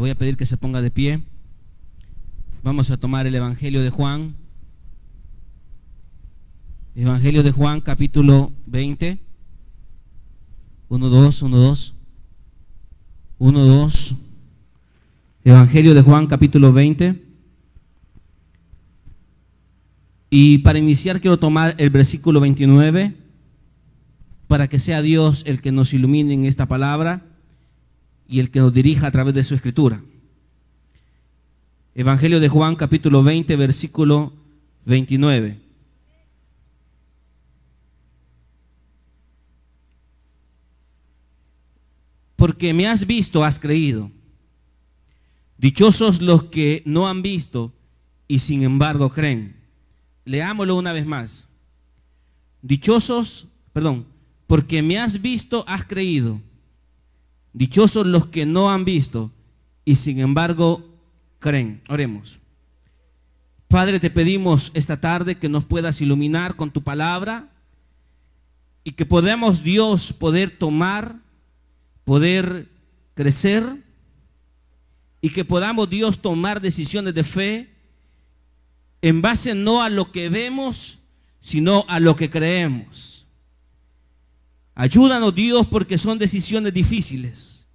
Le voy a pedir que se ponga de pie. Vamos a tomar el Evangelio de Juan. Evangelio de Juan, capítulo 20. 1, 2, 1, 2. 1, 2. Evangelio de Juan, capítulo 20. Y para iniciar quiero tomar el versículo 29, para que sea Dios el que nos ilumine en esta palabra y el que nos dirija a través de su escritura. Evangelio de Juan, capítulo 20, versículo 29. Porque me has visto, has creído. Dichosos los que no han visto y sin embargo creen. Leámoslo una vez más. Porque me has visto, has creído. Dichosos los que no han visto y sin embargo creen. Oremos. Padre, te pedimos esta tarde que nos puedas iluminar con tu palabra y que podamos, Dios, poder tomar, poder crecer y que podamos, Dios, tomar decisiones de fe en base no a lo que vemos, sino a lo que creemos. Ayúdanos, Dios, porque son decisiones difíciles.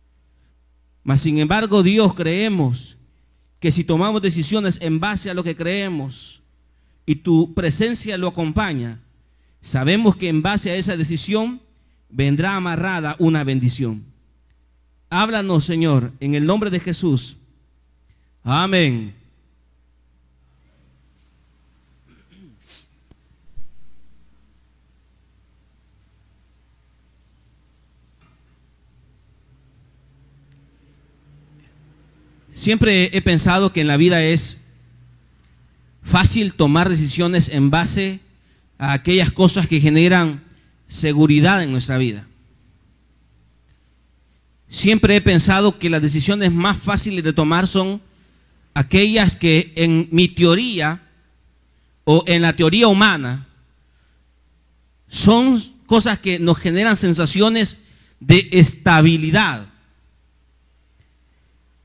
Mas sin embargo, Dios, creemos que si tomamos decisiones en base a lo que creemos y tu presencia lo acompaña, sabemos que en base a esa decisión vendrá amarrada una bendición. Háblanos, Señor, en el nombre de Jesús. Amén. Siempre he pensado que en la vida es fácil tomar decisiones en base a aquellas cosas que generan seguridad en nuestra vida. Siempre he pensado que las decisiones más fáciles de tomar son aquellas que en mi teoría o en la teoría humana son cosas que nos generan sensaciones de estabilidad.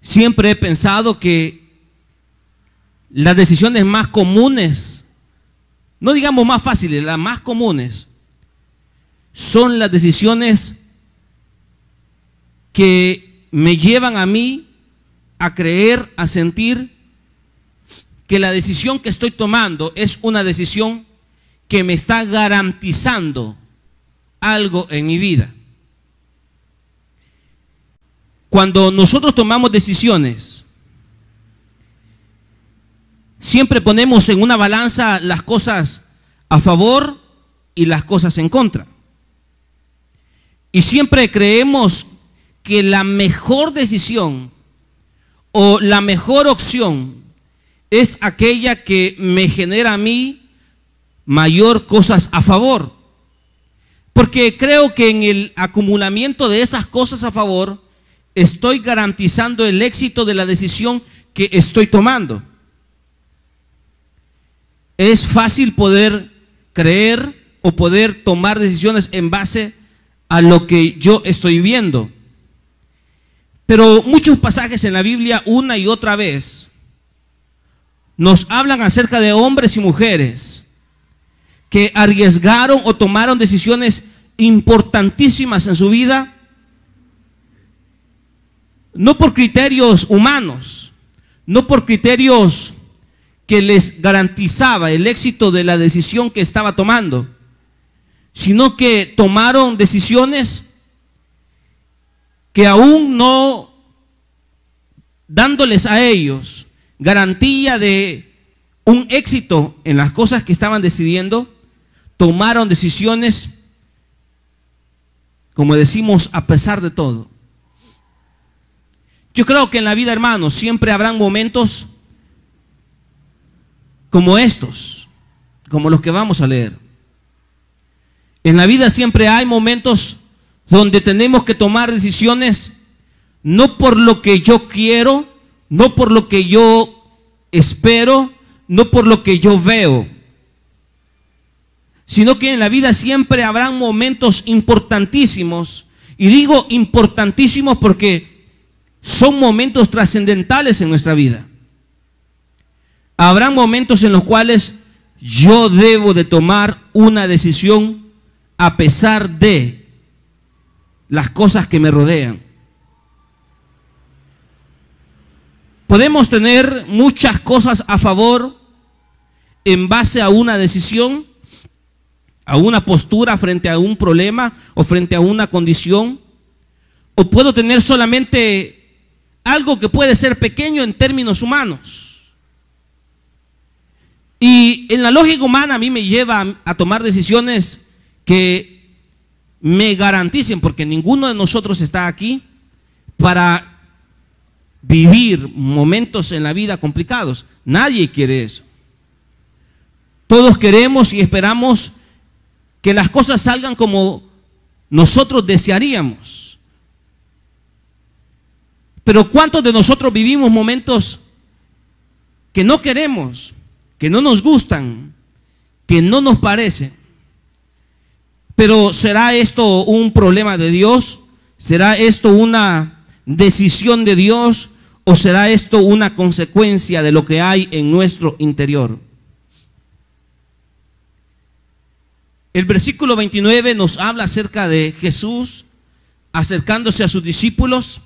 Siempre he pensado que las decisiones más comunes, no digamos más fáciles, las más comunes, son las decisiones que me llevan a mí a creer, a sentir que la decisión que estoy tomando es una decisión que me está garantizando algo en mi vida. Cuando nosotros tomamos decisiones, siempre ponemos en una balanza las cosas a favor y las cosas en contra. Y siempre creemos que la mejor decisión o la mejor opción es aquella que me genera a mí mayor cosas a favor. Porque creo que en el acumulamiento de esas cosas a favor estoy garantizando el éxito de la decisión que estoy tomando. Es fácil poder creer o poder tomar decisiones en base a lo que yo estoy viendo. Pero muchos pasajes en la Biblia una y otra vez nos hablan acerca de hombres y mujeres que arriesgaron o tomaron decisiones importantísimas en su vida, no por criterios humanos, no por criterios que les garantizaba el éxito de la decisión que estaba tomando, sino que tomaron decisiones que aún no dándoles a ellos garantía de un éxito en las cosas que estaban decidiendo, tomaron decisiones, como decimos, a pesar de todo. Yo creo que en la vida, hermanos, siempre habrán momentos como estos, como los que vamos a leer. En la vida siempre hay momentos donde tenemos que tomar decisiones no por lo que yo quiero, no por lo que yo espero, no por lo que yo veo, sino que en la vida siempre habrán momentos importantísimos. Y digo importantísimos porque son momentos trascendentales en nuestra vida. Habrá momentos en los cuales yo debo de tomar una decisión a pesar de las cosas que me rodean. Podemos tener muchas cosas a favor en base a una decisión, a una postura frente a un problema o frente a una condición. O puedo tener solamente algo que puede ser pequeño en términos humanos. Y en la lógica humana a mí me lleva a tomar decisiones que me garanticen, porque ninguno de nosotros está aquí para vivir momentos en la vida complicados. Nadie quiere eso. Todos queremos y esperamos que las cosas salgan como nosotros desearíamos. Pero ¿cuántos de nosotros vivimos momentos que no queremos, que no nos gustan, que no nos parecen? Pero ¿será esto un problema de Dios? ¿Será esto una decisión de Dios? ¿O será esto una consecuencia de lo que hay en nuestro interior? El versículo 29 nos habla acerca de Jesús acercándose a sus discípulos.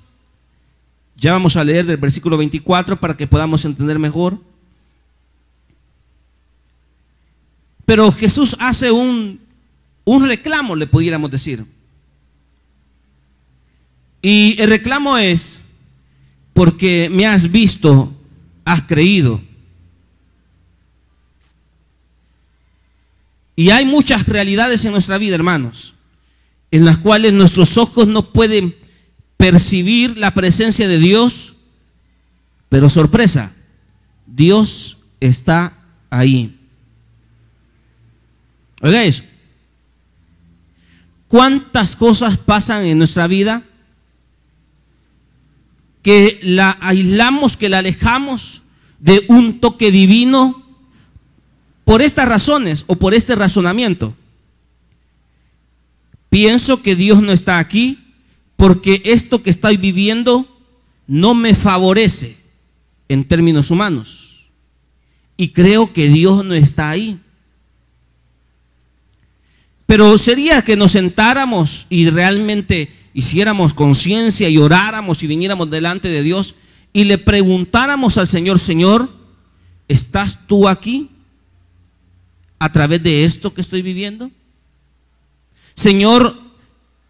Ya vamos a leer del versículo 24 para que podamos entender mejor. Pero Jesús hace un reclamo, le pudiéramos decir. Y el reclamo es: porque me has visto, has creído. Y hay muchas realidades en nuestra vida, hermanos, en las cuales nuestros ojos no pueden percibir la presencia de Dios, pero sorpresa, Dios está ahí. Oiga eso. ¿Cuántas cosas pasan en nuestra vida que la aislamos, que la alejamos de un toque divino por estas razones o por este razonamiento? Pienso que Dios no está aquí porque esto que estoy viviendo no me favorece en términos humanos, y creo que Dios no está ahí. Pero sería que nos sentáramos y realmente hiciéramos conciencia y oráramos y viniéramos delante de Dios y le preguntáramos al Señor: Señor, ¿estás tú aquí a través de esto que estoy viviendo? Señor,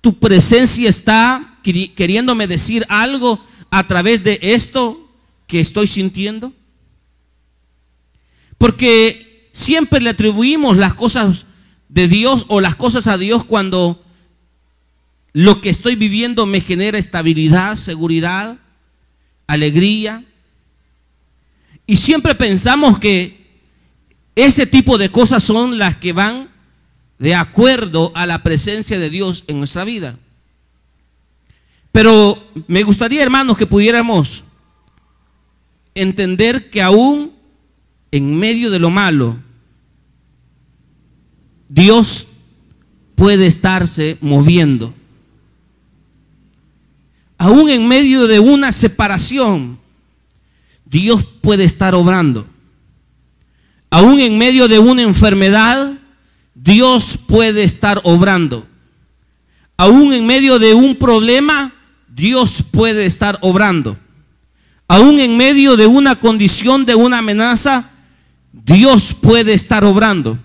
tu presencia está queriéndome decir algo a través de esto que estoy sintiendo. Porque siempre le atribuimos las cosas de Dios o las cosas a Dios cuando lo que estoy viviendo me genera estabilidad, seguridad, alegría. Y siempre pensamos que ese tipo de cosas son las que van de acuerdo a la presencia de Dios en nuestra vida. Pero me gustaría, hermanos, que pudiéramos entender que aún en medio de lo malo, Dios puede estarse moviendo. Aún en medio de una separación, Dios puede estar obrando. Aún en medio de una enfermedad, Dios puede estar obrando. Aún en medio de un problema, Dios puede estar obrando. Aún en medio de una condición, de una amenaza, Dios puede estar obrando.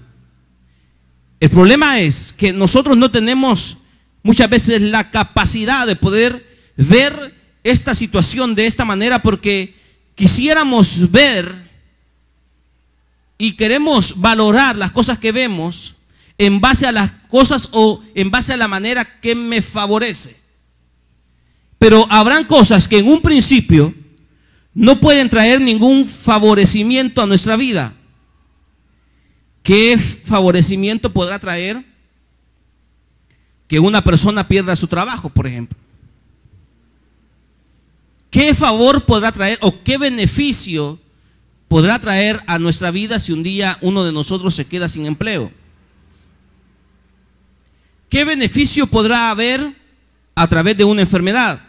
El problema es que nosotros no tenemos muchas veces la capacidad de poder ver esta situación de esta manera, porque quisiéramos ver y queremos valorar las cosas que vemos en base a las cosas o en base a la manera que me favorece. Pero habrán cosas que en un principio no pueden traer ningún favorecimiento a nuestra vida. ¿Qué favorecimiento podrá traer que una persona pierda su trabajo, por ejemplo? ¿Qué favor podrá traer o qué beneficio podrá traer a nuestra vida si un día uno de nosotros se queda sin empleo? ¿Qué beneficio podrá haber a través de una enfermedad?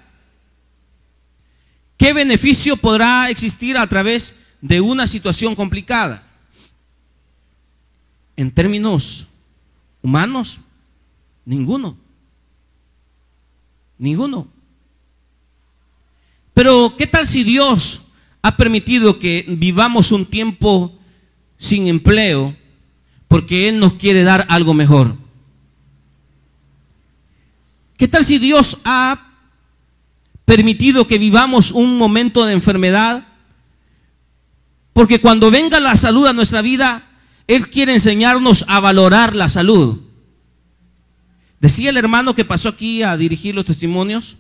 ¿Qué beneficio podrá existir a través de una situación complicada? En términos humanos, ninguno. Ninguno. Pero ¿qué tal si Dios ha permitido que vivamos un tiempo sin empleo porque Él nos quiere dar algo mejor? ¿Qué tal si Dios ha permitido que vivamos un momento de enfermedad? Porque cuando venga la salud a nuestra vida, Él quiere enseñarnos a valorar la salud. Decía el hermano que pasó aquí a dirigir los testimonios,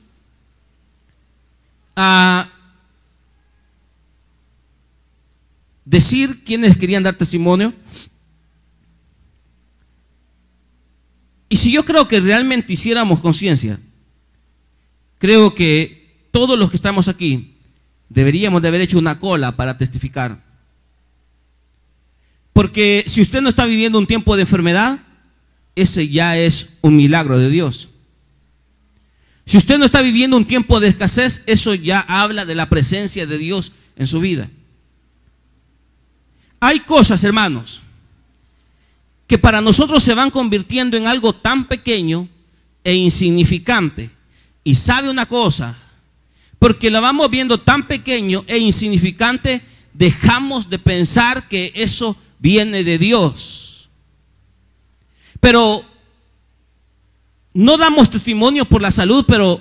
a decir quiénes querían dar testimonio. Y si yo creo que realmente hiciéramos conciencia, creo que todos los que estamos aquí deberíamos de haber hecho una cola para testificar. Porque si usted no está viviendo un tiempo de enfermedad, ese ya es un milagro de Dios. Si usted no está viviendo un tiempo de escasez, eso ya habla de la presencia de Dios en su vida. Hay cosas, hermanos, que para nosotros se van convirtiendo en algo tan pequeño e insignificante. Y sabe una cosa, porque lo vamos viendo tan pequeño e insignificante, dejamos de pensar que eso viene de Dios. Pero no damos testimonio por la salud, pero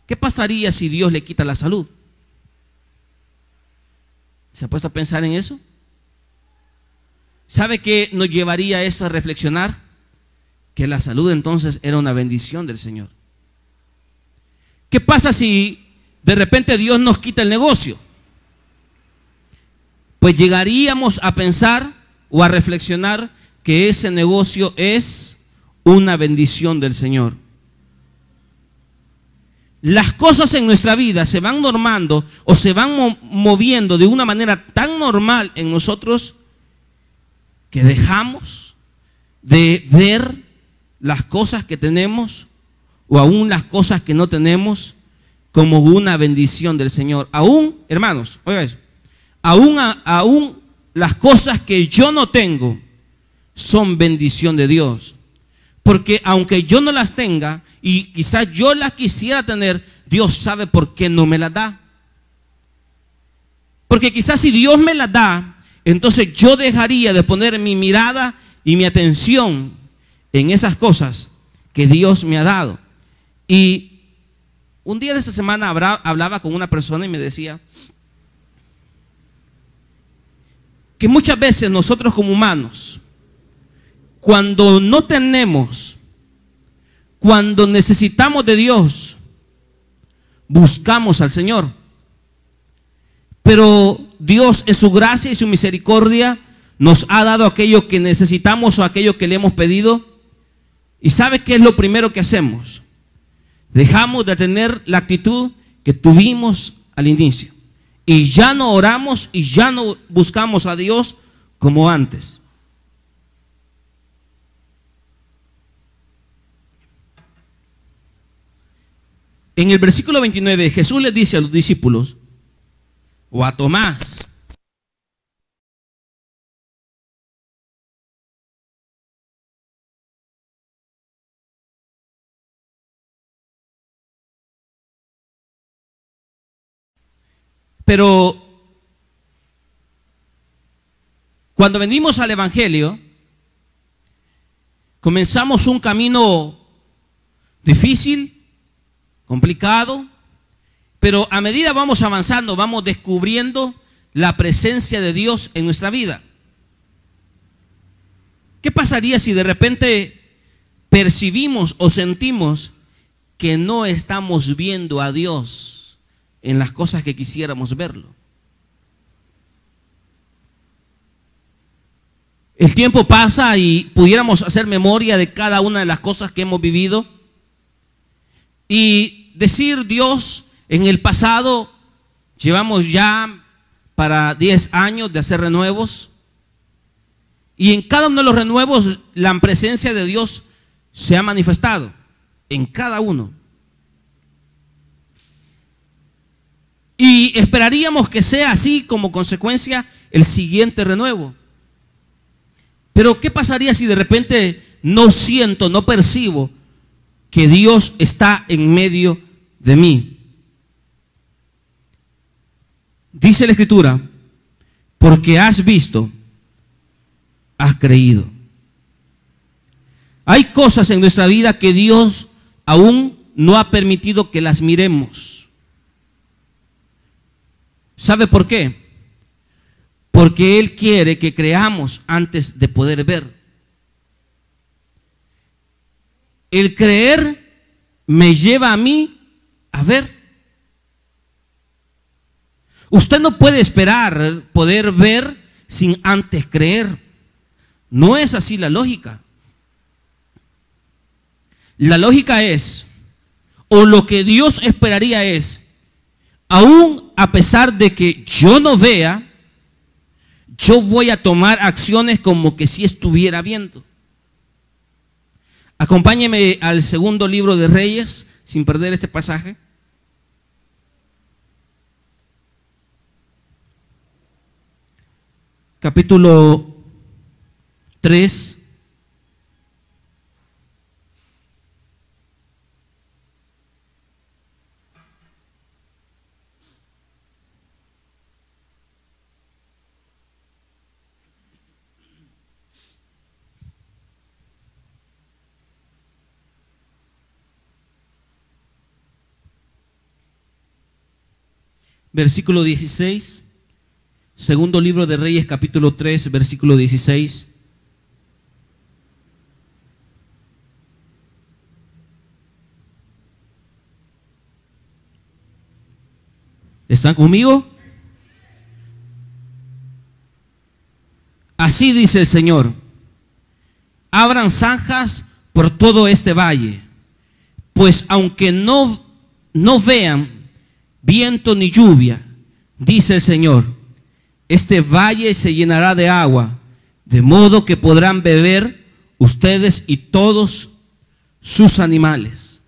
¿qué pasaría si Dios le quita la salud? ¿Se ha puesto a pensar en eso? ¿Sabe qué nos llevaría esto a reflexionar? Que la salud entonces era una bendición del Señor. ¿Qué pasa si de repente Dios nos quita el negocio? Pues llegaríamos a pensar o a reflexionar que ese negocio es una bendición del Señor. Las cosas en nuestra vida se van normando o se van moviendo de una manera tan normal en nosotros que dejamos de ver las cosas que tenemos o aún las cosas que no tenemos como una bendición del Señor. Aún, hermanos, oiga eso, aún las cosas que yo no tengo son bendición de Dios. Porque aunque yo no las tenga y quizás yo las quisiera tener, Dios sabe por qué no me las da. Porque quizás si Dios me las da, entonces yo dejaría de poner mi mirada y mi atención en esas cosas que Dios me ha dado. Y un día de esta semana hablaba con una persona y me decía que muchas veces nosotros como humanos, cuando no tenemos, cuando necesitamos de Dios, buscamos al Señor. Pero Dios en su gracia y su misericordia nos ha dado aquello que necesitamos o aquello que le hemos pedido. ¿Y sabe qué es lo primero que hacemos? Dejamos de tener la actitud que tuvimos al inicio. Y ya no oramos y ya no buscamos a Dios como antes. En el versículo 29, Jesús les dice a los discípulos, o a Tomás, pero cuando venimos al Evangelio, comenzamos un camino difícil, complicado, pero a medida vamos avanzando, vamos descubriendo la presencia de Dios en nuestra vida. ¿Qué pasaría si de repente percibimos o sentimos que no estamos viendo a Dios en las cosas que quisiéramos verlo? El tiempo pasa y pudiéramos hacer memoria de cada una de las cosas que hemos vivido y decir: Dios, en el pasado llevamos ya para 10 años de hacer renuevos, y en cada uno de los renuevos la presencia de Dios se ha manifestado, en cada uno. Y esperaríamos que sea así como consecuencia el siguiente renuevo. Pero ¿qué pasaría si de repente no siento, no percibo que Dios está en medio de mí? Dice la Escritura, porque has visto, has creído. Hay cosas en nuestra vida que Dios aún no ha permitido que las miremos. ¿Sabe por qué? Porque Él quiere que creamos antes de poder ver. El creer me lleva a mí a ver. Usted no puede esperar poder ver sin antes creer. No es así la lógica. La lógica es, o lo que Dios esperaría es, aún a pesar de que yo no vea, yo voy a tomar acciones como que si estuviera viendo. Acompáñeme al segundo libro de Reyes, sin perder este pasaje. Capítulo 3. Versículo 16, segundo libro de Reyes, capítulo 3, versículo 16. ¿Están conmigo? Así dice el Señor: abran zanjas por todo este valle, pues aunque no vean viento ni lluvia, dice el Señor, este valle se llenará de agua, de modo que podrán beber ustedes y todos sus animales.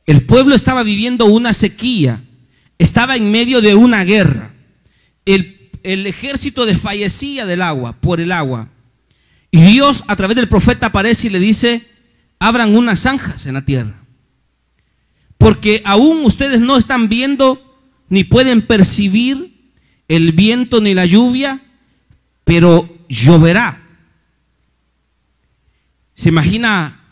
El pueblo estaba viviendo una sequía, estaba en medio de una guerra. El ejército desfallecía por el agua. Y Dios a través del profeta aparece y le dice: abran unas zanjas en la tierra, porque aún ustedes no están viendo ni pueden percibir el viento ni la lluvia, pero lloverá. ¿Se imagina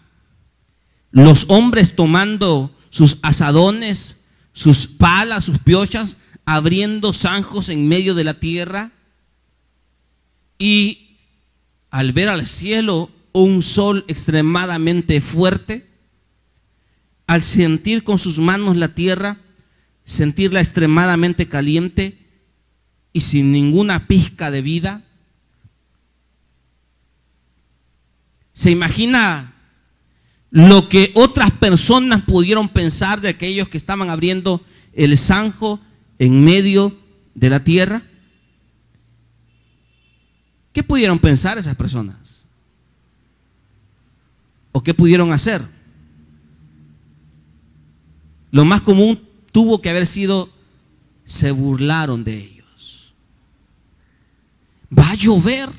los hombres tomando sus azadones, sus palas, sus piochas, abriendo zanjos en medio de la tierra? Y al ver al cielo un sol extremadamente fuerte, al sentir con sus manos la tierra, sentirla extremadamente caliente y sin ninguna pizca de vida. ¿Se imagina lo que otras personas pudieron pensar de aquellos que estaban abriendo el zanjo en medio de la tierra? ¿Qué pudieron pensar esas personas? ¿O qué pudieron hacer? Lo más común tuvo que haber sido: se burlaron de ellos. Va a llover,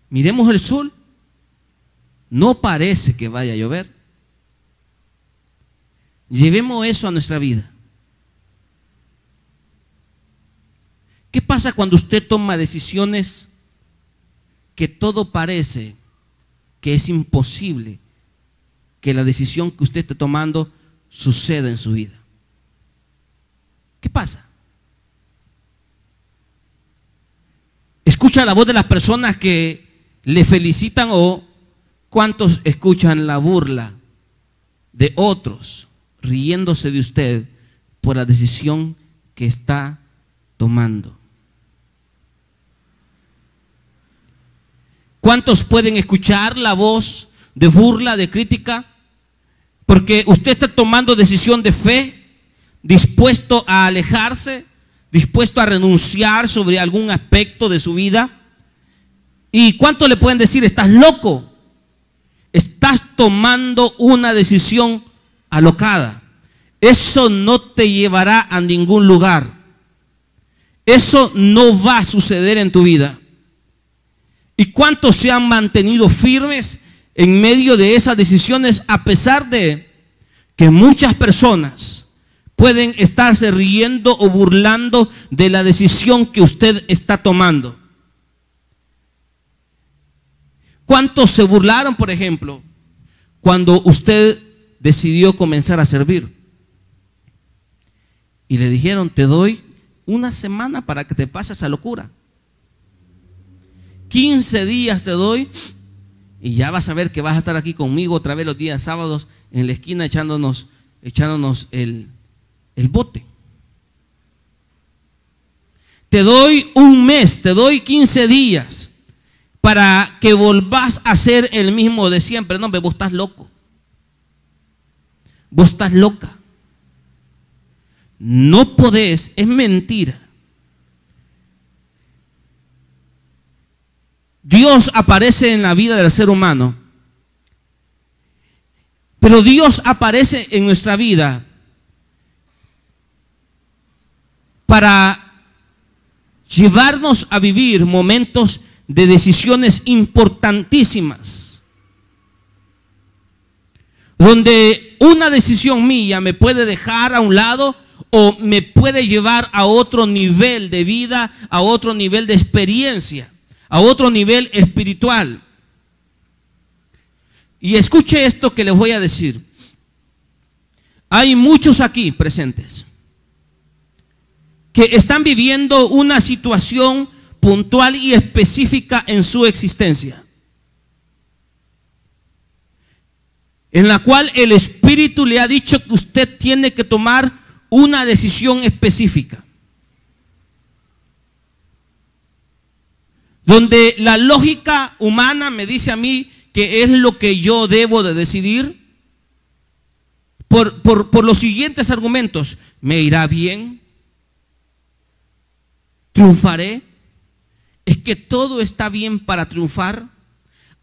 miremos el sol, no parece que vaya a llover. Llevemos eso a nuestra vida. ¿Qué pasa cuando usted toma decisiones que todo parece que es imposible que la decisión que usted esté tomando suceda en su vida? ¿Qué pasa? ¿Escucha la voz de las personas que le felicitan, o cuántos escuchan la burla de otros riéndose de usted por la decisión que está tomando? ¿Cuántos pueden escuchar la voz de burla, de crítica, porque usted está tomando decisión de fe, dispuesto a alejarse, dispuesto a renunciar sobre algún aspecto de su vida? ¿Y cuántos le pueden decir: estás loco? Estás tomando una decisión alocada. eso no te llevará a ningún lugar. Eso no va a suceder en tu vida. ¿Y cuántos se han mantenido firmes en medio de esas decisiones, a pesar de que muchas personas pueden estarse riendo o burlando de la decisión que usted está tomando? ¿Cuántos se burlaron, por ejemplo, cuando usted decidió comenzar a servir? Y le dijeron: te doy una semana para que te pases esa locura. 15 días te doy y ya vas a ver que vas a estar aquí conmigo otra vez los días sábados en la esquina echándonos el bote. Te doy un mes, te doy 15 días para que volvás a ser el mismo de siempre. No, vos estás loco. Vos estás loca. No podés, es mentira. Dios aparece en la vida del ser humano, pero Dios aparece en nuestra vida para llevarnos a vivir momentos de decisiones importantísimas, donde una decisión mía me puede dejar a un lado o me puede llevar a otro nivel de vida, a otro nivel de experiencia, a otro nivel espiritual. Y escuche esto que les voy a decir. Hay muchos aquí presentes que están viviendo una situación puntual y específica en su existencia, en la cual el Espíritu le ha dicho que usted tiene que tomar una decisión específica, donde la lógica humana me dice a mí que es lo que yo debo de decidir por los siguientes argumentos: me irá bien, triunfaré, es que todo está bien para triunfar,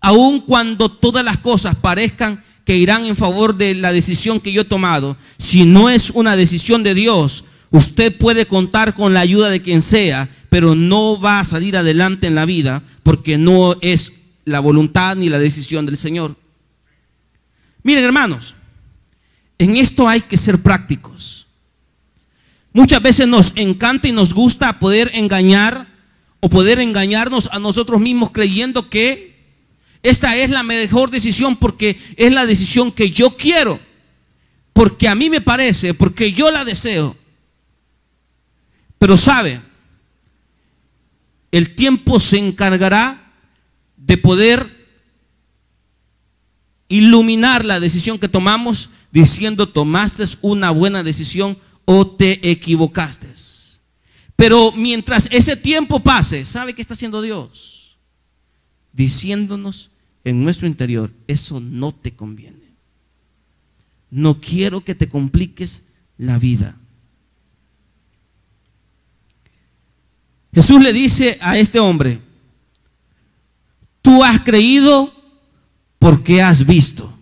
aun cuando todas las cosas parezcan que irán en favor de la decisión que yo he tomado. Si no es una decisión de Dios, usted puede contar con la ayuda de quien sea, pero no va a salir adelante en la vida, porque no es la voluntad ni la decisión del Señor. Miren, hermanos, en esto hay que ser prácticos. Muchas veces nos encanta y nos gusta poder engañar o poder engañarnos a nosotros mismos creyendo que esta es la mejor decisión porque es la decisión que yo quiero, porque a mí me parece, porque yo la deseo. Pero sabe, el tiempo se encargará de poder iluminar la decisión que tomamos, diciendo: tomaste una buena decisión o te equivocaste. Pero mientras ese tiempo pase, ¿sabe qué está haciendo Dios? Diciéndonos en nuestro interior: eso no te conviene. No quiero que te compliques la vida. Jesús le dice a este hombre: tú has creído porque has visto.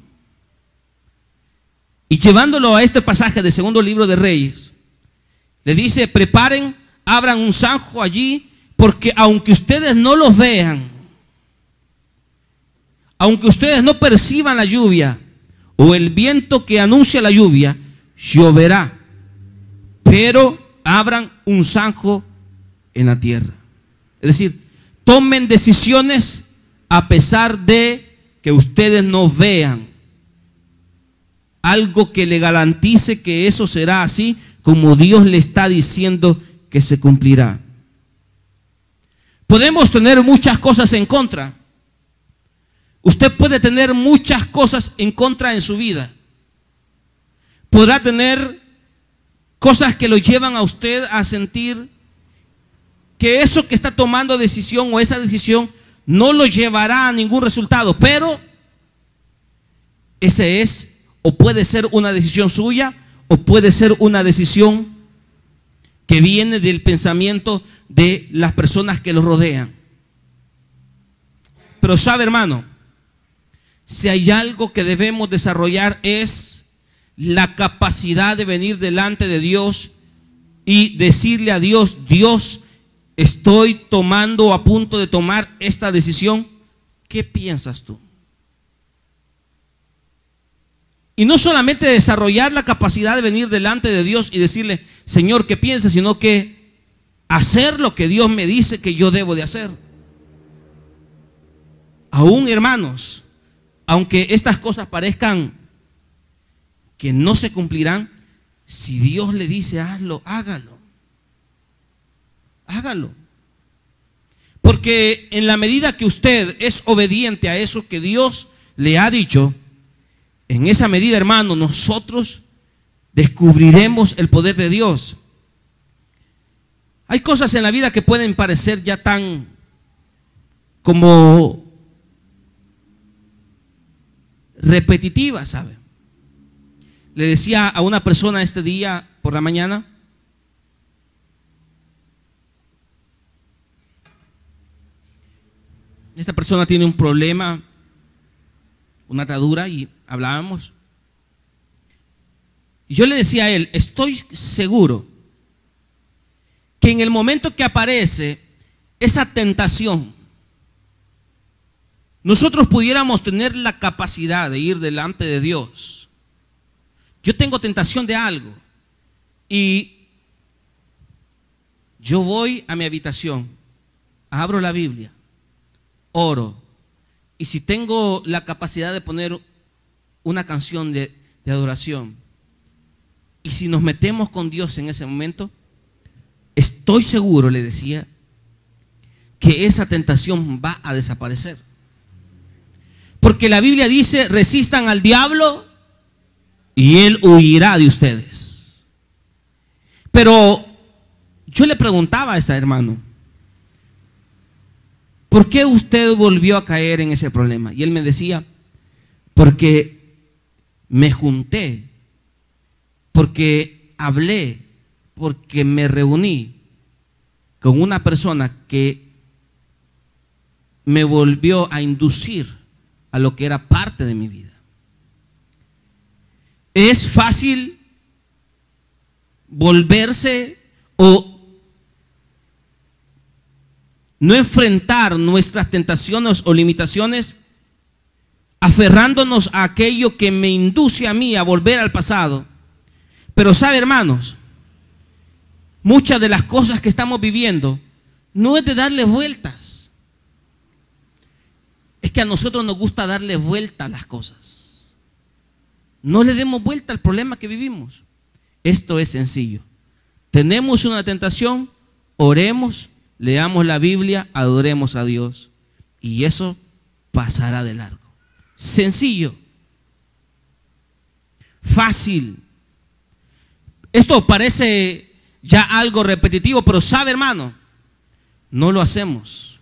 Y llevándolo a este pasaje del segundo libro de Reyes, le dice: preparen, abran un zanjo allí, porque aunque ustedes no los vean, aunque ustedes no perciban la lluvia o el viento que anuncia la lluvia, lloverá. Pero abran un zanjo en la tierra. Es decir, tomen decisiones a pesar de que ustedes no vean algo que le garantice que eso será así como Dios le está diciendo que se cumplirá. Podemos tener muchas cosas en contra. Usted puede tener muchas cosas en contra en su vida. Podrá tener cosas que lo llevan a usted a sentir que eso que está tomando decisión o esa decisión no lo llevará a ningún resultado, pero ese es o puede ser una decisión suya o puede ser una decisión que viene del pensamiento de las personas que lo rodean. Pero sabe, hermano, si hay algo que debemos desarrollar es la capacidad de venir delante de Dios y decirle a Dios: Dios, estoy tomando, a punto de tomar esta decisión, ¿qué piensas tú? Y no solamente desarrollar la capacidad de venir delante de Dios y decirle: Señor, ¿qué piensas? Sino que hacer lo que Dios me dice que yo debo de hacer. Aún, hermanos, aunque estas cosas parezcan que no se cumplirán, si Dios le dice hazlo, hágalo. Hágalo. Porque en la medida que usted es obediente a eso que Dios le ha dicho, en esa medida, hermano, nosotros descubriremos el poder de Dios. Hay cosas en la vida que pueden parecer ya tan como repetitivas, ¿sabe? Le decía a una persona este día por la mañana: esta persona tiene un problema, una atadura, y hablábamos. Y yo le decía a él: estoy seguro que en el momento que aparece esa tentación, nosotros pudiéramos tener la capacidad de ir delante de Dios. Yo tengo tentación de algo y yo voy a mi habitación, abro la Biblia, oro, y si tengo la capacidad de poner una canción de adoración, y si nos metemos con Dios en ese momento, estoy seguro, le decía, que esa tentación va a desaparecer. Porque la Biblia dice: resistan al diablo y él huirá de ustedes. Pero yo le preguntaba a ese hermano: ¿por qué usted volvió a caer en ese problema? Y él me decía: porque me junté, porque hablé, porque me reuní con una persona que me volvió a inducir a lo que era parte de mi vida. Es fácil volverse o no enfrentar nuestras tentaciones o limitaciones aferrándonos a aquello que me induce a mí a volver al pasado. Pero sabe, hermanos, muchas de las cosas que estamos viviendo no es de darle vueltas. Es que a nosotros nos gusta darle vuelta a las cosas. No le demos vuelta al problema que vivimos. Esto es sencillo. Tenemos una tentación, oremos, leamos la Biblia, adoremos a Dios, y eso pasará de largo. Sencillo, fácil. Esto parece ya algo repetitivo, pero sabe, hermano, no lo hacemos.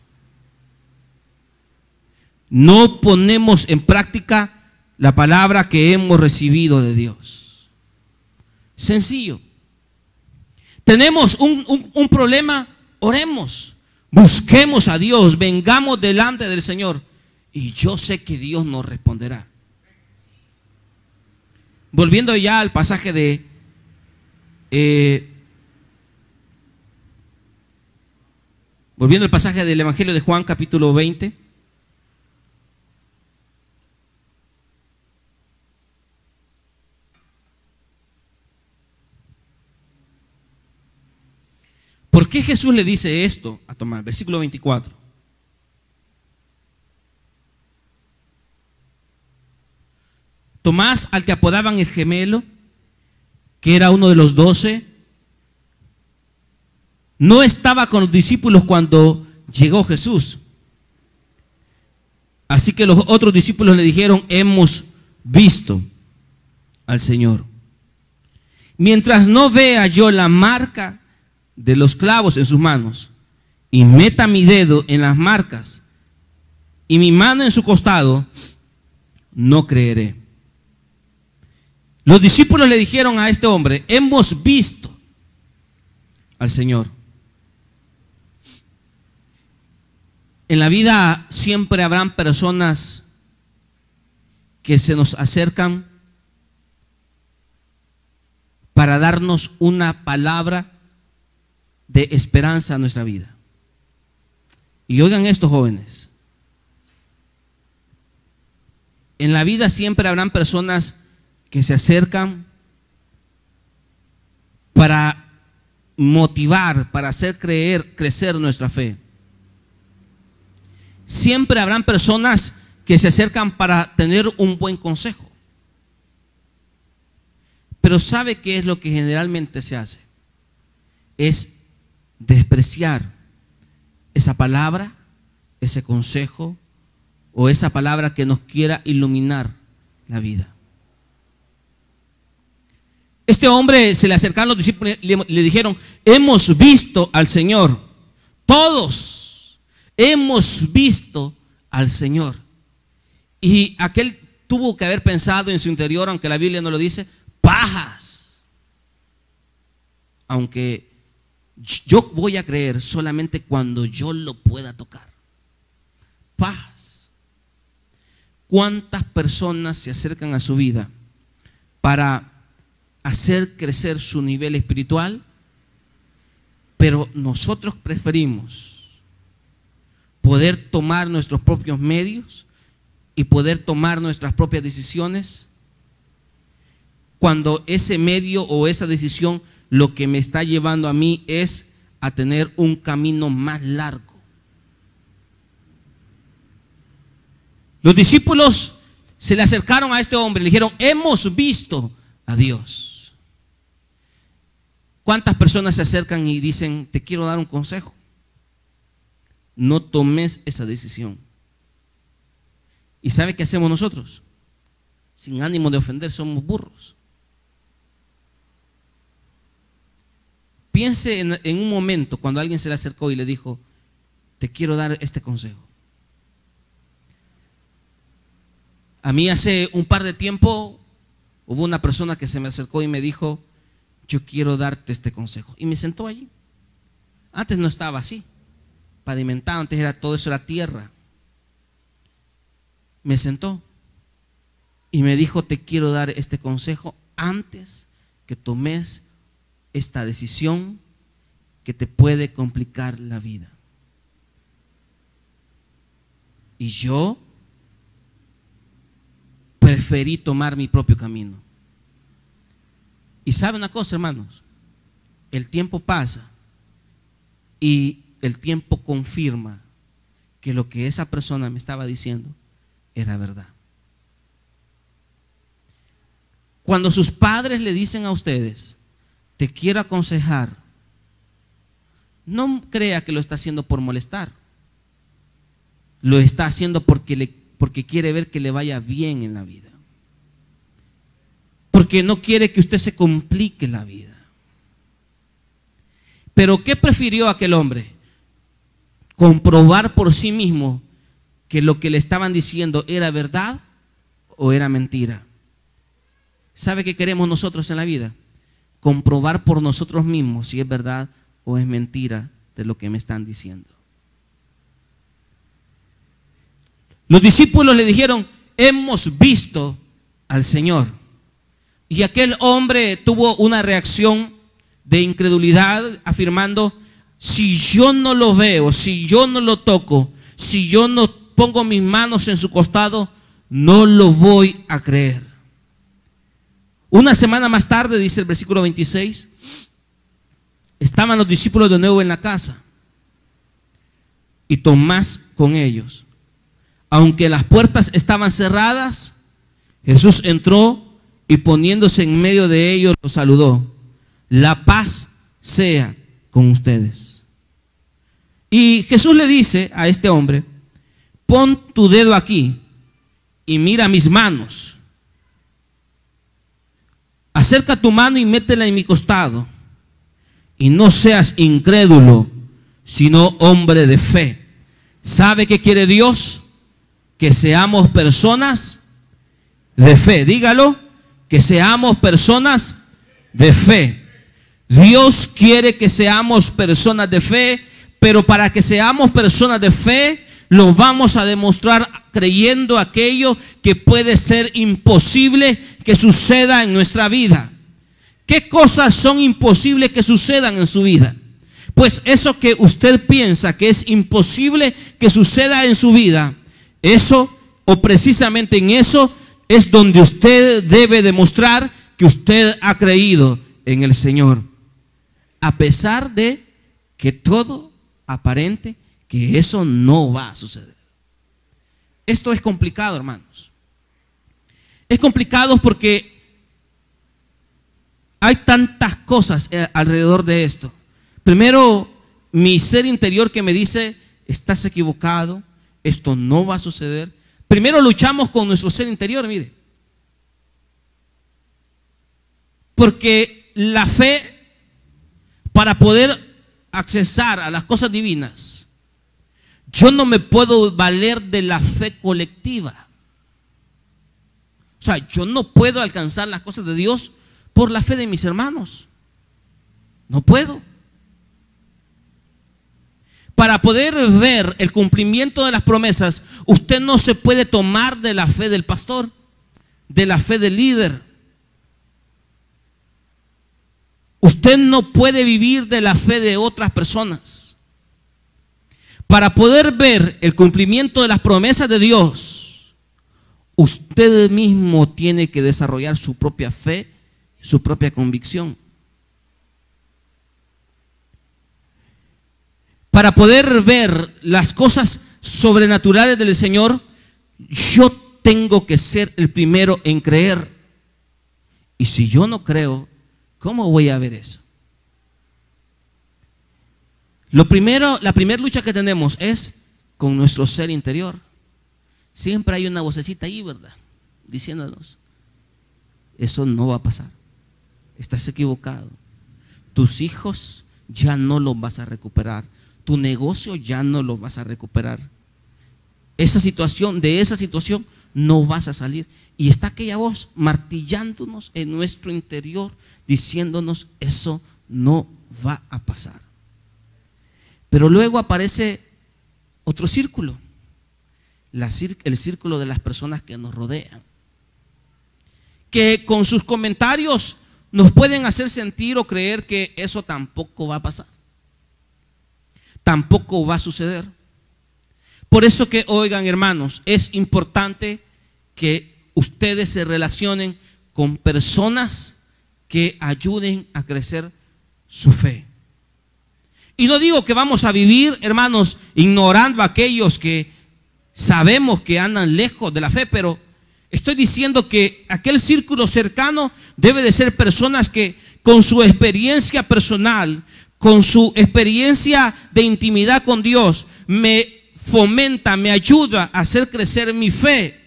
No ponemos en práctica la palabra que hemos recibido de Dios. Sencillo. Tenemos un problema, oremos, busquemos a Dios, vengamos delante del Señor, y yo sé que Dios nos responderá. Volviendo ya al pasaje volviendo al pasaje del Evangelio de Juan, capítulo 20. ¿Por qué Jesús le dice esto a Tomás? Versículo 24. Tomás, al que apodaban el gemelo, que era uno de los 12, no estaba con los discípulos cuando llegó Jesús. Así que los otros discípulos le dijeron: hemos visto al Señor. Mientras no vea yo la marca de los clavos en sus manos, y meta mi dedo en las marcas y mi mano en su costado, no creeré. Los discípulos le dijeron a este hombre: hemos visto al Señor. En la vida siempre habrán personas que se nos acercan para darnos una palabra de esperanza a nuestra vida. Y oigan esto, jóvenes. En la vida siempre habrán personas que se acercan para motivar, para hacer crecer nuestra fe. Siempre habrán personas que se acercan para tener un buen consejo. Pero ¿sabe qué es lo que generalmente se hace? Es despreciar esa palabra, ese consejo o esa palabra que nos quiera iluminar la vida. Este hombre, se le acercaron los discípulos y le dijeron: hemos visto al Señor. Todos hemos visto al Señor. Y aquel tuvo que haber pensado en su interior, aunque la Biblia no lo dice: pajas. Aunque yo voy a creer solamente cuando yo lo pueda tocar. Pajas. ¿Cuántas personas se acercan a su vida para hacer crecer su nivel espiritual? Pero nosotros preferimos poder tomar nuestros propios medios y poder tomar nuestras propias decisiones, cuando ese medio o esa decisión lo que me está llevando a mí es a tener un camino más largo. Los discípulos se le acercaron a este hombre y le dijeron: hemos visto a Dios. ¿Cuántas personas se acercan y dicen: te quiero dar un consejo? No tomes esa decisión. ¿Y sabe qué hacemos nosotros? Sin ánimo de ofender, somos burros. Piense en un momento cuando alguien se le acercó y le dijo: te quiero dar este consejo. A mí hace un par de tiempo hubo una persona que se me acercó y me dijo: yo quiero darte este consejo. Y me sentó allí. Antes no estaba así, pavimentado, antes todo eso era tierra. Me sentó y me dijo: te quiero dar este consejo antes que tomes esta decisión que te puede complicar la vida. Y yo preferí tomar mi propio camino. Y sabe una cosa, hermanos, el tiempo pasa y el tiempo confirma que lo que esa persona me estaba diciendo era verdad. Cuando sus padres le dicen a ustedes: te quiero aconsejar, no crea que lo está haciendo por molestar. Lo está haciendo porque quiere ver que le vaya bien en la vida. Porque no quiere que usted se complique la vida. Pero ¿qué prefirió aquel hombre? Comprobar por sí mismo que lo que le estaban diciendo era verdad o era mentira. ¿Sabe qué queremos nosotros en la vida? Comprobar por nosotros mismos si es verdad o es mentira de lo que me están diciendo. Los discípulos le dijeron: hemos visto al Señor. Y aquel hombre tuvo una reacción de incredulidad, afirmando: si yo no lo veo, si yo no lo toco, si yo no pongo mis manos en su costado, no lo voy a creer. Una semana más tarde, dice el versículo 26, estaban los discípulos de nuevo en la casa y Tomás con ellos. Aunque las puertas estaban cerradas, Jesús entró y poniéndose en medio de ellos los saludó: la paz sea con ustedes. Y Jesús le dice a este hombre: pon tu dedo aquí y mira mis manos. Acerca tu mano y métela en mi costado. Y no seas incrédulo, sino hombre de fe. ¿Sabe qué quiere Dios? Que seamos personas de fe. Dígalo, que seamos personas de fe. Dios quiere que seamos personas de fe, pero para que seamos personas de fe, lo vamos a demostrar creyendo aquello que puede ser imposible que suceda en nuestra vida. ¿Qué cosas son imposibles que sucedan en su vida? Pues eso que usted piensa que es imposible que suceda en su vida, eso, o precisamente en eso, es donde usted debe demostrar que usted ha creído en el Señor, a pesar de que todo aparente que eso no va a suceder. Esto es complicado, hermanos. Es complicado porque hay tantas cosas alrededor de esto. Primero, mi ser interior que me dice, estás equivocado, esto no va a suceder. Primero luchamos con nuestro ser interior, mire. Porque la fe, para poder accesar a las cosas divinas, yo no me puedo valer de la fe colectiva. O sea, yo no puedo alcanzar las cosas de Dios por la fe de mis hermanos. No puedo. Para poder ver el cumplimiento de las promesas, usted no se puede tomar de la fe del pastor, de la fe del líder. Usted no puede vivir de la fe de otras personas. Para poder ver el cumplimiento de las promesas de Dios, usted mismo tiene que desarrollar su propia fe, su propia convicción. Para poder ver las cosas sobrenaturales del Señor, yo tengo que ser el primero en creer. Y si yo no creo, ¿cómo voy a ver eso? La primera lucha que tenemos es con nuestro ser interior. Siempre hay una vocecita ahí, ¿verdad? Diciéndonos, eso no va a pasar. Estás equivocado. Tus hijos ya no los vas a recuperar. Tu negocio ya no lo vas a recuperar. De esa situación no vas a salir. Y está aquella voz martillándonos en nuestro interior, diciéndonos, eso no va a pasar. Pero luego aparece otro círculo, el círculo de las personas que nos rodean, que con sus comentarios nos pueden hacer sentir o creer que eso tampoco va a pasar, tampoco va a suceder. Por eso que, oigan, hermanos, es importante que ustedes se relacionen con personas que ayuden a crecer su fe. Y no digo que vamos a vivir, hermanos, ignorando a aquellos que sabemos que andan lejos de la fe, pero estoy diciendo que aquel círculo cercano debe de ser personas que con su experiencia personal, con su experiencia de intimidad con Dios, me fomenta, me ayuda a hacer crecer mi fe.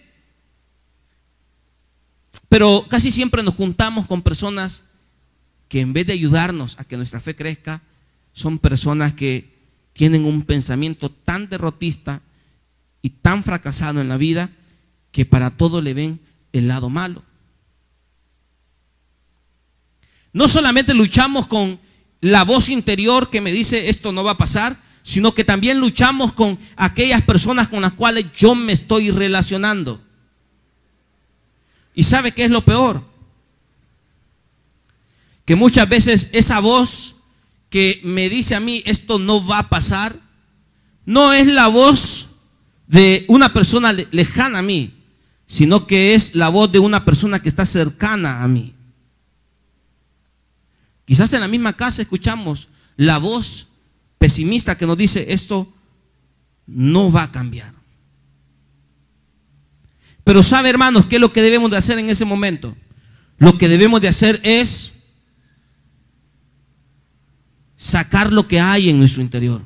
Pero casi siempre nos juntamos con personas que en vez de ayudarnos a que nuestra fe crezca, son personas que tienen un pensamiento tan derrotista y tan fracasado en la vida que para todo le ven el lado malo. No solamente luchamos con la voz interior que me dice esto no va a pasar, sino que también luchamos con aquellas personas con las cuales yo me estoy relacionando. ¿Y sabe qué es lo peor? Que muchas veces esa voz que me dice a mí esto no va a pasar, no es la voz de una persona lejana a mí, sino que es la voz de una persona que está cercana a mí. Quizás en la misma casa escuchamos la voz pesimista que nos dice esto no va a cambiar. Pero sabe, hermanos, ¿qué es lo que debemos de hacer en ese momento? Lo que debemos de hacer es sacar lo que hay en nuestro interior.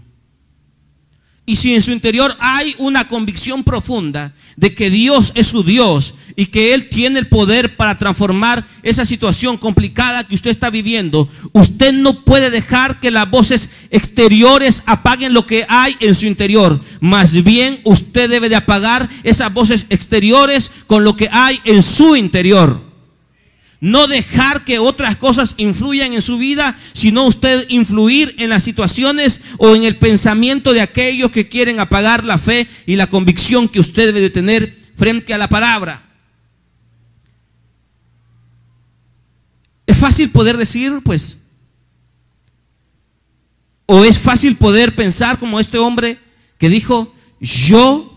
Y si en su interior hay una convicción profunda de que Dios es su Dios y que Él tiene el poder para transformar esa situación complicada que usted está viviendo, usted no puede dejar que las voces exteriores apaguen lo que hay en su interior. Más bien usted debe de apagar esas voces exteriores con lo que hay en su interior. No dejar que otras cosas influyan en su vida, sino usted influir en las situaciones o en el pensamiento de aquellos que quieren apagar la fe y la convicción que usted debe de tener frente a la palabra. Es fácil poder decir, pues, o es fácil poder pensar como este hombre que dijo: yo,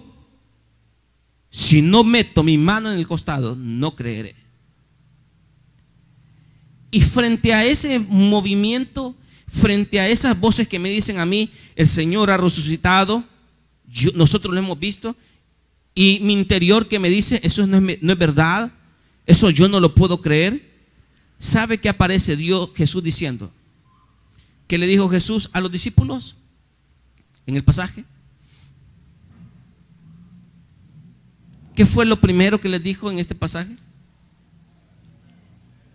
si no meto mi mano en el costado, no creeré. Y frente a ese movimiento, frente a esas voces que me dicen a mí, el Señor ha resucitado, nosotros lo hemos visto, y mi interior que me dice, eso no es verdad, eso yo no lo puedo creer, ¿sabe qué aparece Jesús diciendo? ¿Qué le dijo Jesús a los discípulos en el pasaje? ¿Qué fue lo primero que les dijo en este pasaje?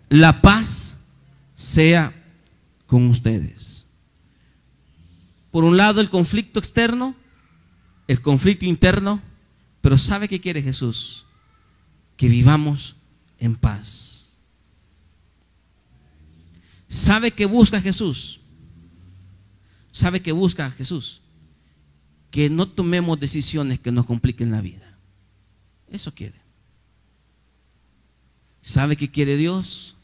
La paz sea con ustedes. Por un lado el conflicto externo, el conflicto interno, pero ¿sabe qué quiere Jesús? Que vivamos en paz. ¿Sabe qué busca Jesús? ¿Sabe qué busca Jesús? Que no tomemos decisiones que nos compliquen la vida. Eso quiere. ¿Sabe qué quiere Dios?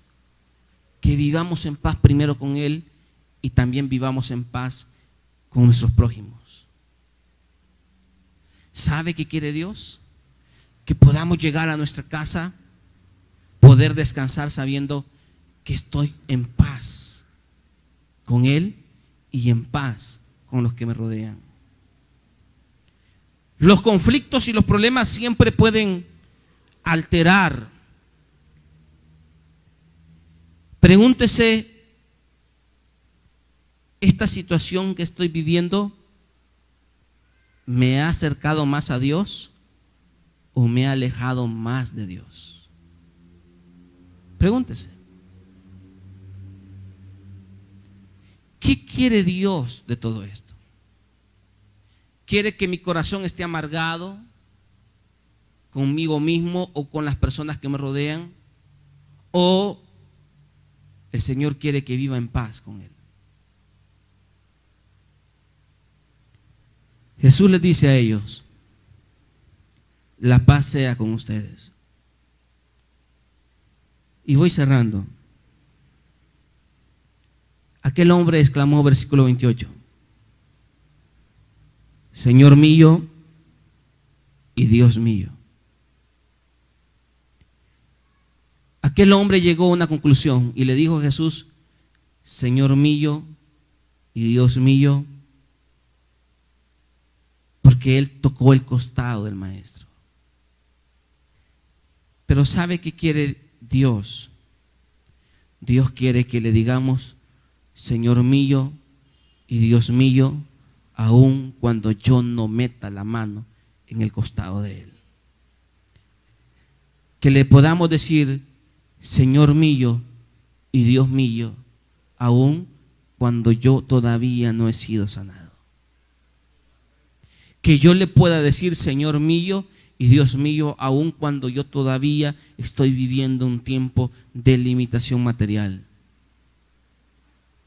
Que vivamos en paz primero con Él y también vivamos en paz con nuestros prójimos. ¿Sabe qué quiere Dios? Que podamos llegar a nuestra casa, poder descansar sabiendo que estoy en paz con Él y en paz con los que me rodean. Los conflictos y los problemas siempre pueden alterar. Pregúntese, ¿esta situación que estoy viviendo me ha acercado más a Dios o me ha alejado más de Dios? Pregúntese. ¿Qué quiere Dios de todo esto? ¿Quiere que mi corazón esté amargado conmigo mismo o con las personas que me rodean? ¿O el Señor quiere que viva en paz con Él? Jesús les dice a ellos: la paz sea con ustedes. Y voy cerrando. Aquel hombre exclamó, versículo 28, Señor mío y Dios mío. Aquel hombre llegó a una conclusión y le dijo a Jesús: Señor mío y Dios mío, porque él tocó el costado del Maestro. Pero ¿sabe qué quiere Dios? Dios quiere que le digamos: Señor mío y Dios mío, aun cuando yo no meta la mano en el costado de Él. Que le podamos decir: Señor mío y Dios mío, aun cuando yo todavía no he sido sanado. Que yo le pueda decir: Señor mío y Dios mío, aun cuando yo todavía estoy viviendo un tiempo de limitación material.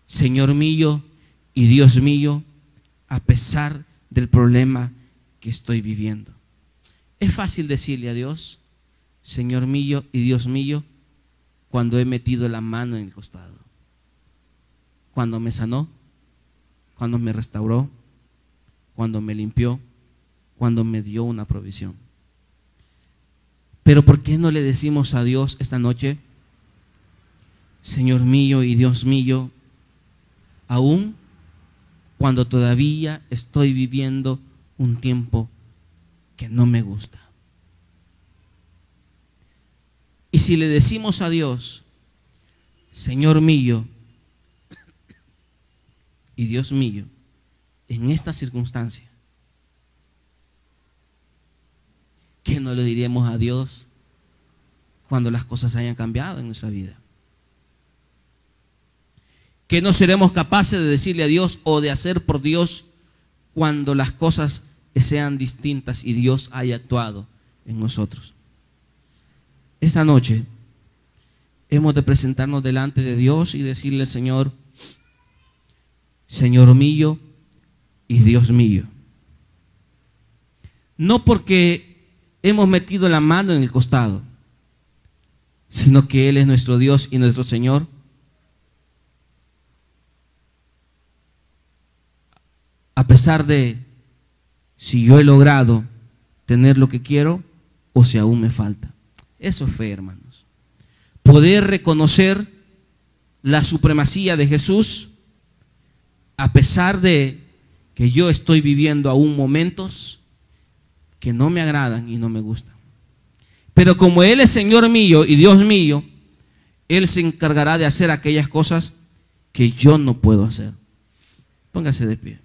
Señor mío y Dios mío, a pesar del problema que estoy viviendo. Es fácil decirle a Dios: Señor mío y Dios mío, cuando he metido la mano en el costado, cuando me sanó, cuando me restauró, cuando me limpió, cuando me dio una provisión. Pero ¿por qué no le decimos a Dios esta noche: Señor mío y Dios mío, aún cuando todavía estoy viviendo un tiempo que no me gusta? Y si le decimos a Dios: Señor mío y Dios mío, en esta circunstancia, ¿qué no le diremos a Dios cuando las cosas hayan cambiado en nuestra vida? ¿Qué no seremos capaces de decirle a Dios o de hacer por Dios cuando las cosas sean distintas y Dios haya actuado en nosotros? Esta noche hemos de presentarnos delante de Dios y decirle: Señor, Señor mío y Dios mío. No porque hemos metido la mano en el costado, sino que Él es nuestro Dios y nuestro Señor, a pesar de si yo he logrado tener lo que quiero o si aún me falta. Eso es fe, hermanos. Poder reconocer la supremacía de Jesús a pesar de que yo estoy viviendo aún momentos que no me agradan y no me gustan. Pero como Él es Señor mío y Dios mío, Él se encargará de hacer aquellas cosas que yo no puedo hacer. Póngase de pie.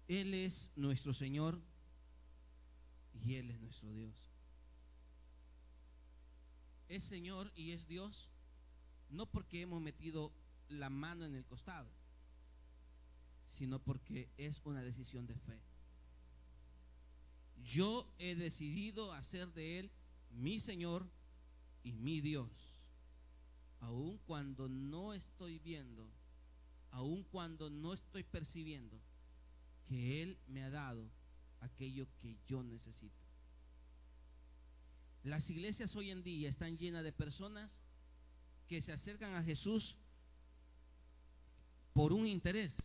Él es nuestro Señor y Él es nuestro Dios. Es Señor y es Dios no porque hemos metido la mano en el costado, sino porque es una decisión de fe. Yo he decidido hacer de Él mi Señor y mi Dios, aun cuando no estoy viendo, aun cuando no estoy percibiendo que Él me ha dado aquello que yo necesito. Las iglesias hoy en día están llenas de personas que se acercan a Jesús por un interés.